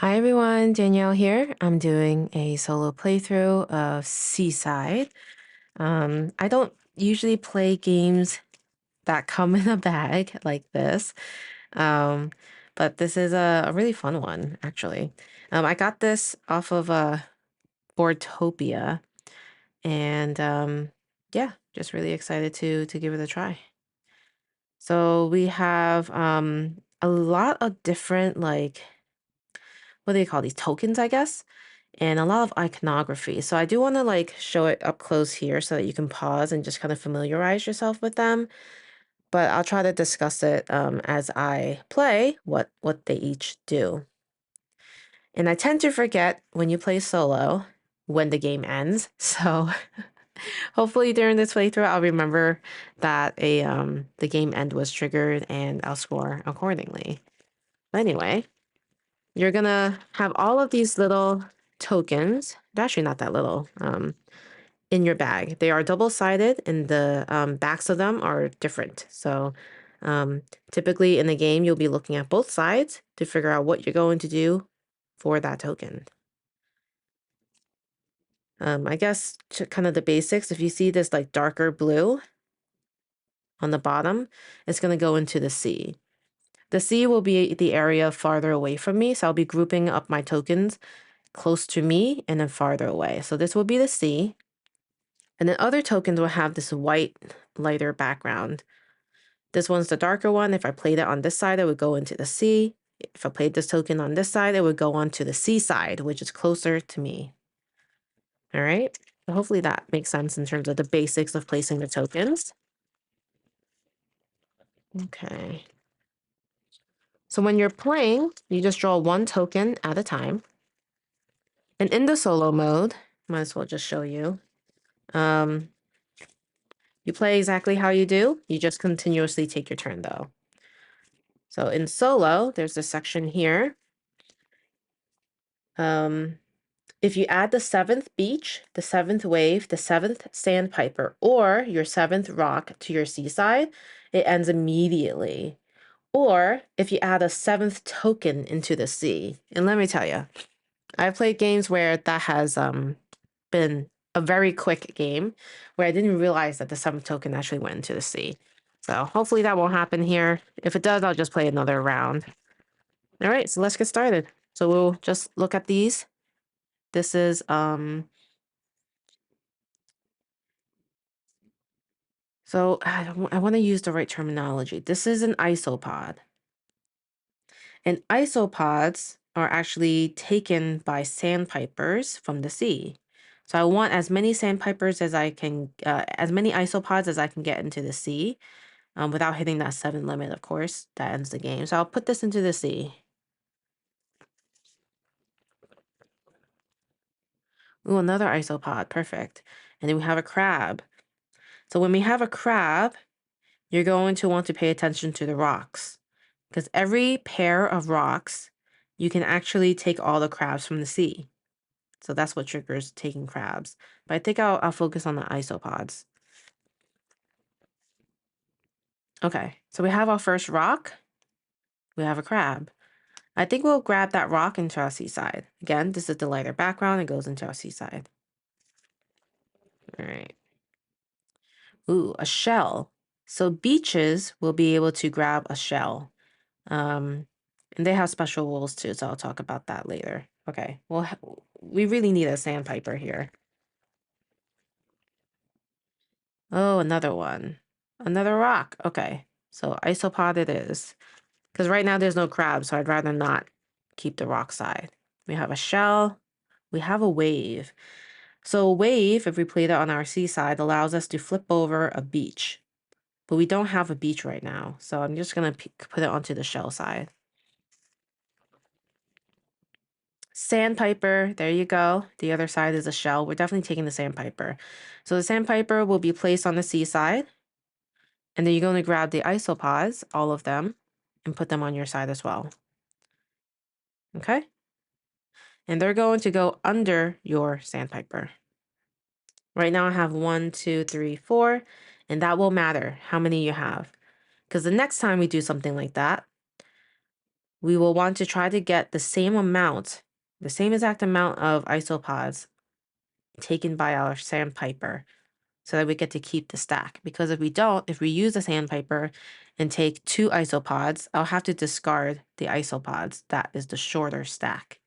Hi everyone, Danielle here. I'm doing a solo playthrough of Seaside. I don't usually play games that come in a bag like this, um, but this is a really fun one, actually. I got this off of Boardtopia, and yeah, just really excited to give it a try. So we have a lot of different what do you call these tokens, I guess, and a lot of iconography. So I do want to show it up close here so that you can pause and just kind of familiarize yourself with them. But I'll try to discuss it as I play what they each do. And I tend to forget when you play solo when the game ends. So hopefully during this playthrough I'll remember that the game end was triggered and I'll score accordingly. But anyway, you're gonna have all of these little tokens. They're actually not that little. In your bag. They are double-sided and the backs of them are different. So um, typically in the game, you'll be looking at both sides to figure out what you're going to do for that token. I guess kind of the basics, if you see this like darker blue on the bottom, it's going to go into the sea. The sea will be the area farther away from me, so I'll be grouping up my tokens close to me and then farther away. So this will be the sea. And then other tokens will have this white, lighter background. This one's the darker one. If I played it on this side, it would go into the sea. If I played this token on this side, it would go on to the seaside, which is closer to me. All right. So hopefully that makes sense in terms of the basics of placing the tokens. Okay. So when you're playing, you just draw one token at a time. And in the solo mode, might as well just show you. Um, you play exactly how you do. You just continuously take your turn though. So in solo, there's this section here. If you add the 7th beach, the 7th wave, the 7th sandpiper, or your 7th rock to your seaside, it ends immediately. Or if you add a 7th token into the sea. And let me tell you, I've played games where that has been a very quick game where I didn't realize that the 7th token actually went into the sea. So hopefully that won't happen here. If it does, I'll just play another round. All right, so let's get started. So we'll just look at these. This is so I want to use the right terminology. This is an isopod. And isopods are actually taken by sandpipers from the sea. So I want as many sandpipers as I can, as many isopods as I can get into the sea, without hitting that 7 limit, of course. That ends the game. So I'll put this into the sea. Ooh, another isopod. Perfect. And then we have a crab. So when we have a crab, you're going to want to pay attention to the rocks. Because every pair of rocks, you can actually take all the crabs from the sea. So that's what triggers taking crabs. But I think I'll focus on the isopods. Okay, so we have our first rock. We have a crab. I think we'll grab that rock into our seaside. Again, this is the lighter background. It goes into our seaside. All right. Ooh, a shell. So beaches will be able to grab a shell. And they have special rules too, so I'll talk about that later. Okay, well, we really need a sandpiper here. Oh, another one. Another rock. Okay, so isopod it is. Because right now there's no crab, so I'd rather not keep the rock side. We have a shell. We have a wave. So a wave, if we played it on our seaside, allows us to flip over a beach. But we don't have a beach right now, so I'm just going to put it onto the shell side. Sandpiper, there you go. The other side is a shell. We're definitely taking the sandpiper. So the sandpiper will be placed on the seaside. And then you're going to grab the isopods, all of them, and put them on your side as well. Okay? And they're going to go under your sandpiper. Right now I have 1, 2, 3, 4, and that will matter how many you have. Because the next time we do something like that, we will want to try to get the same exact amount of isopods taken by our sandpiper so that we get to keep the stack. Because if we don't, if we use a sandpiper and take 2 isopods, I'll have to discard the isopods. That is the shorter stack.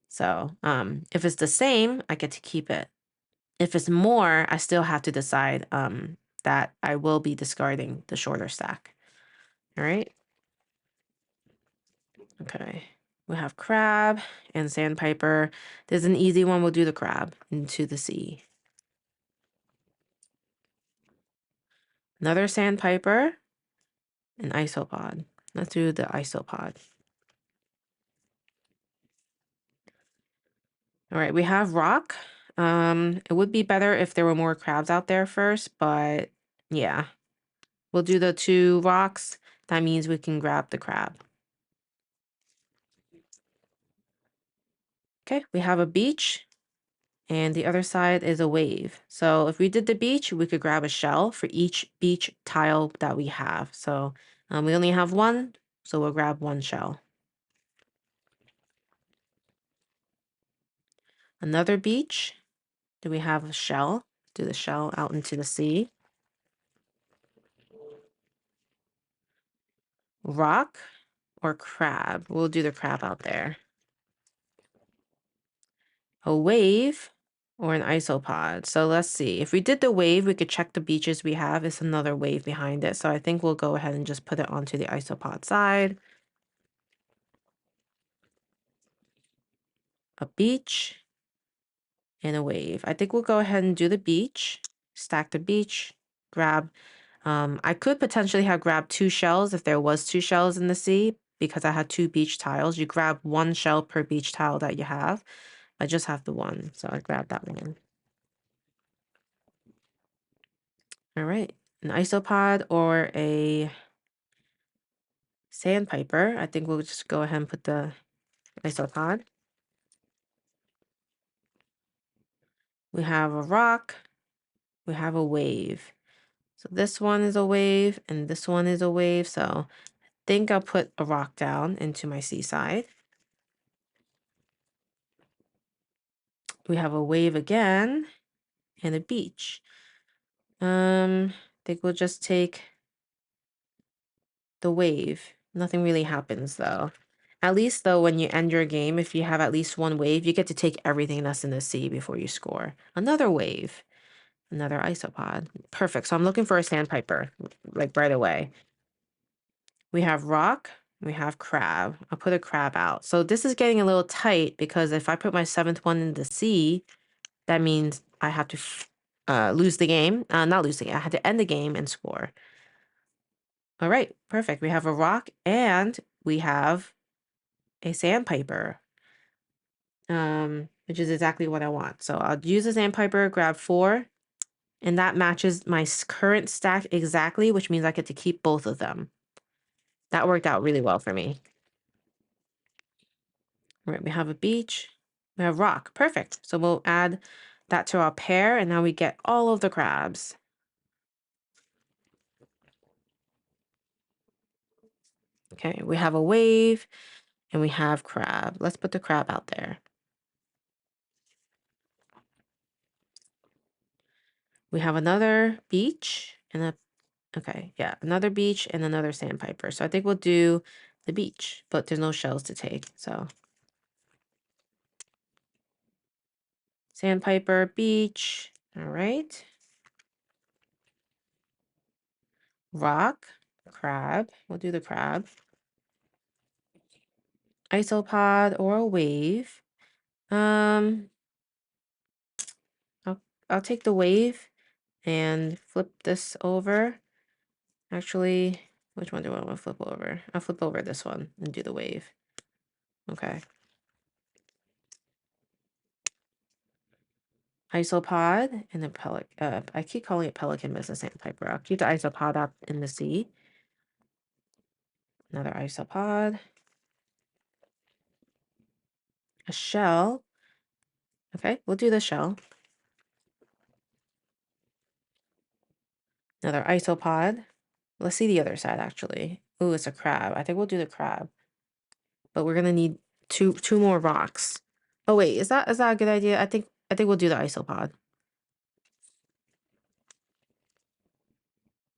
So if it's the same, I get to keep it. If it's more, I still have to decide that I will be discarding the shorter stack. All right. Okay. We have crab and sandpiper. There's an easy one. We'll do the crab into the sea. Another sandpiper, an isopod. Let's do the isopod. All right, we have rock. It would be better if there were more crabs out there first, but yeah. We'll do the 2 rocks. That means we can grab the crab. Okay, we have a beach, and the other side is a wave. So if we did the beach, we could grab a shell for each beach tile that we have. So we only have 1, so we'll grab 1 shell. Another beach. Do we have a shell? Do the shell out into the sea. Rock or crab? We'll do the crab out there. A wave or an isopod. So let's see. If we did the wave, we could check the beaches we have. It's another wave behind it. So I think we'll go ahead and just put it onto the isopod side. A beach and a wave. I think we'll go ahead and do the beach. Stack the beach. Grab. I could potentially have grabbed 2 shells if there was 2 shells in the sea because I had 2 beach tiles. You grab 1 shell per beach tile that you have. I just have the 1, so I grabbed that one. All right, an isopod or a sandpiper. I think we'll just go ahead and put the isopod. We have a rock. We have a wave. So this one is a wave and this one is a wave. So I think I'll put a rock down into my seaside. We have a wave again and a beach. I think we'll just take the wave. Nothing really happens though. At least though, when you end your game, if you have at least 1 wave, you get to take everything that's in the sea before you score. Another wave, another isopod. Perfect. So I'm looking for a sandpiper, like right away. We have rock, we have crab. I'll put a crab out. So this is getting a little tight because if I put my 7th one in the sea, that means I have to lose the game. Not lose the game. I had to end the game and score. All right, perfect. We have a rock and we have a sandpiper, which is exactly what I want. So I'll use the sandpiper, grab 4, and that matches my current stack exactly, which means I get to keep both of them. That worked out really well for me. All right, we have a beach, we have rock. Perfect. So we'll add that to our pair, and now we get all of the crabs. Okay, we have a wave and we have crab. Let's put the crab out there. We have another beach and a, okay, yeah, another beach and another sandpiper. So I think we'll do the beach, but there's no shells to take. So sandpiper, beach. All right. Rock, crab. We'll do the crab. Isopod or a wave. Um, I'll take the wave and flip this over. Actually, which one do I want to flip over? I'll flip over this one and do the wave. Okay. Isopod and a pelican. I keep calling it pelican, but it's a sandpiper. I'll keep the isopod up in the sea. Another isopod. A shell. Okay, we'll do the shell. Another isopod. Let's see the other side, actually. Ooh, it's a crab. I think we'll do the crab. but we're gonna need two more rocks. Oh wait, is that a good idea? I think we'll do the isopod.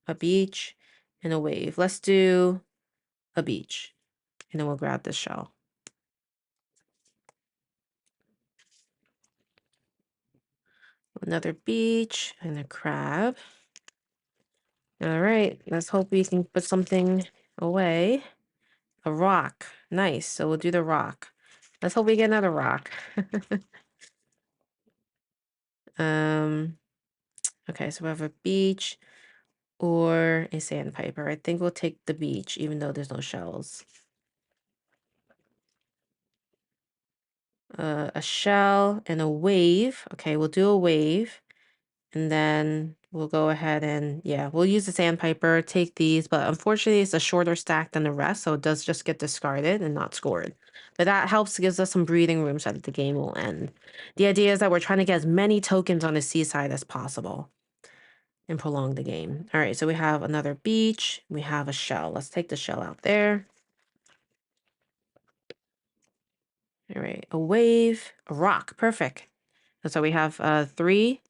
A beach and a wave. Let's do a beach, and then we'll grab this shell. Another beach and a crab. All right, let's hope we can put something away. A rock. Nice. So we'll do the rock. Let's hope we get another rock. um, okay, so we have a beach or a sandpiper. I think we'll take the beach, even though there's no shells. A shell and a wave. Okay, we'll do a wave. And then we'll go ahead and, yeah, we'll use the sandpiper, take these, but unfortunately it's a shorter stack than the rest, so it does just get discarded and not scored. But that helps, gives us some breathing room so that the game will end. The idea is that we're trying to get as many tokens on the seaside as possible and prolong the game. All right, so we have another beach. We have a shell. Let's take the shell out there. All right, a wave, a rock. Perfect. And so we have 3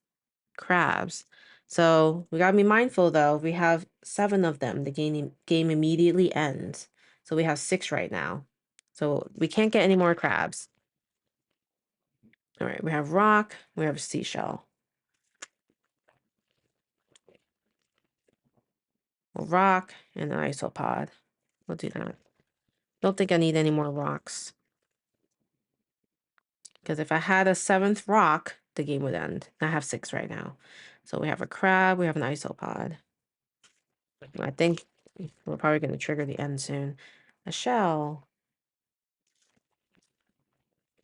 crabs. So we gotta be mindful though. We have 7 of them. The game immediately ends. So we have 6 right now. So we can't get any more crabs. All right, we have rock. We have a seashell. A rock and an isopod. We'll do that. Don't think I need any more rocks. Because if I had a 7th rock, the game would end. I have 6 right now. So we have a crab. We have an isopod. I think we're probably going to trigger the end soon. A shell.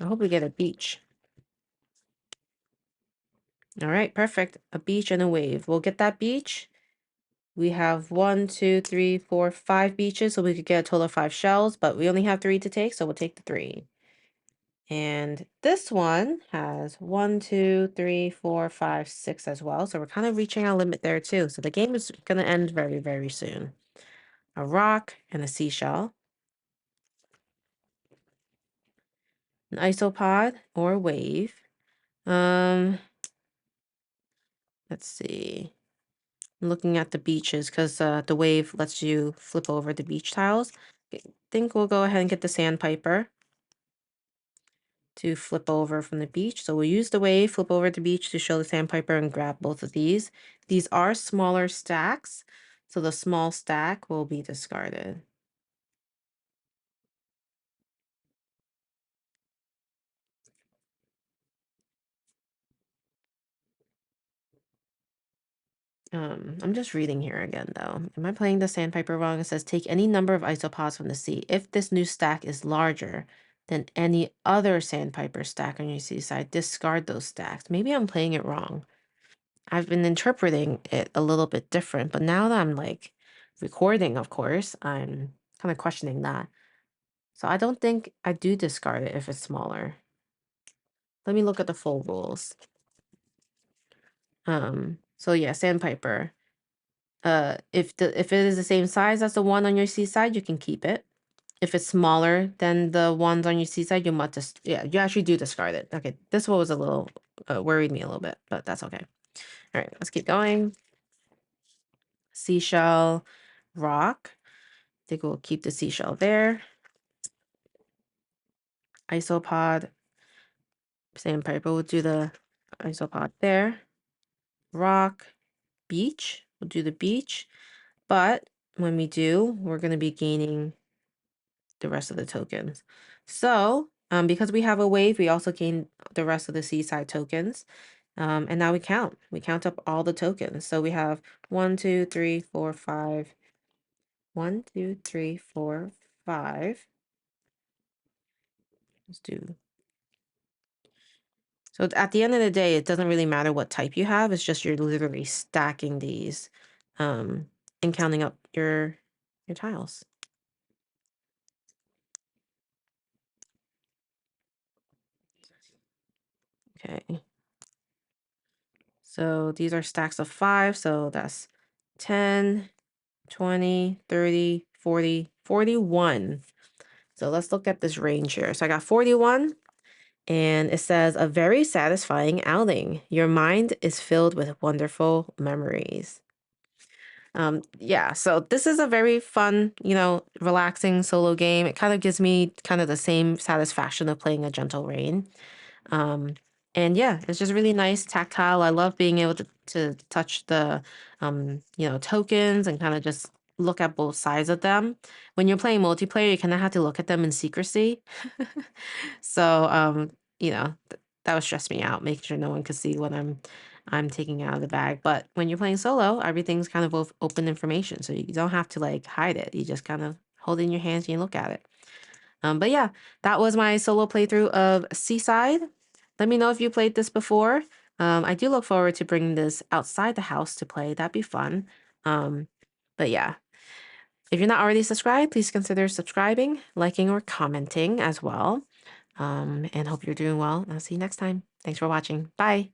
I hope we get a beach. All right, perfect. A beach and a wave. We'll get that beach. We have 1, 2, 3, 4, 5 beaches, so we could get a total of 5 shells, but we only have 3 to take, so we'll take the 3. And this one has 1, 2, 3, 4, 5, 6 as well. So we're kind of reaching our limit there too. So the game is going to end very, very soon. A rock and a seashell. An isopod or a wave. Let's see. I'm looking at the beaches because the wave lets you flip over the beach tiles. I think we'll go ahead and get the sandpiper to flip over from the beach. So we'll use the wave, flip over the beach to show the sandpiper and grab both of these. These are smaller stacks, so the small stack will be discarded. I'm just reading here again though. Am I playing the sandpiper wrong? It says take any number of isopods from the sea. If this new stack is larger than any other sandpiper stack on your seaside, discard those stacks. Maybe I'm playing it wrong. I've been interpreting it a little bit different, but now that I'm like recording, of course, I'm kind of questioning that. So I don't think I do discard it if it's smaller. Let me look at the full rules. So yeah, sandpiper. If it is the same size as the one on your seaside, you can keep it. If it's smaller than the ones on your seaside, you must just, yeah, you actually do discard it. Okay, this one was a little worried me a little bit, but that's okay. All right, let's keep going. Seashell, rock. I think we'll keep the seashell there. Isopod, sandpiper. We'll do the isopod there. Rock, beach. We'll do the beach. But when we do, we're going to be gaining the rest of the tokens. So, because we have a wave, we also gain the rest of the seaside tokens. And now we count. We count up all the tokens. So we have 1, 2, 3, 4, 5. 1, 2, 3, 4, 5. Let's do. So at the end of the day, it doesn't really matter what type you have. It's just you're literally stacking these, and counting up your tiles. Okay. So these are stacks of 5. So that's 10, 20, 30, 40, 41. So let's look at this range here. So I got 41, and it says, a very satisfying outing. Your mind is filled with wonderful memories. Yeah, so this is a very fun, relaxing solo game. It kind of gives me kind of the same satisfaction of playing a Gentle Rain. Um, and yeah, it's just really nice, tactile. I love being able to touch the, tokens and kind of just look at both sides of them. When you're playing multiplayer, you kind of have to look at them in secrecy. So, that would stress me out, making sure no one could see what I'm taking out of the bag. But when you're playing solo, everything's kind of open information, so you don't have to like hide it. You just kind of hold it in your hands and you look at it. But yeah, that was my solo playthrough of Seaside. Let me know if you played this before. I do look forward to bringing this outside the house to play. That'd be fun. Um, but yeah, if you're not already subscribed, please consider subscribing, liking, or commenting as well. And hope you're doing well. I'll see you next time. Thanks for watching. Bye.